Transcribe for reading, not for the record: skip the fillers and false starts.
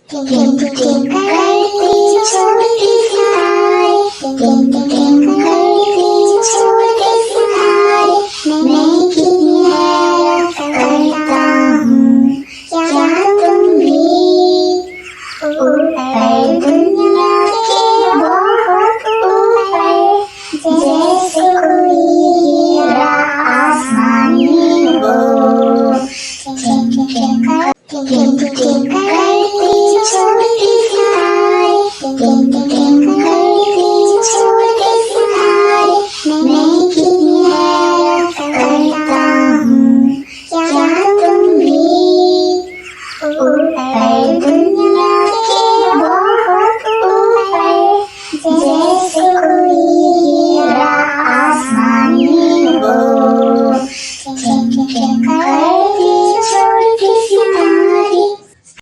Tinkle tinkle करते छोटे सितारे, टिंकल टिंकल करते छोटे सितारे, मैं कितनी हैरत करता हूँ, क्या तुम भी ऊपर दुनिया के बहुत ऊपर, जैसे कोई हीरा आसमान में हो। टिंकल टिंकल करते छोटे सितारे, टिंकल टिंकल करते छोटे सितारे, मैं कितनी हैरत करता हूँ, क्या तुम भी ऊपर दुनिया के बहुत ऊपर, जैसे कोई हीरा आसमान में हो। Tinkle tinkle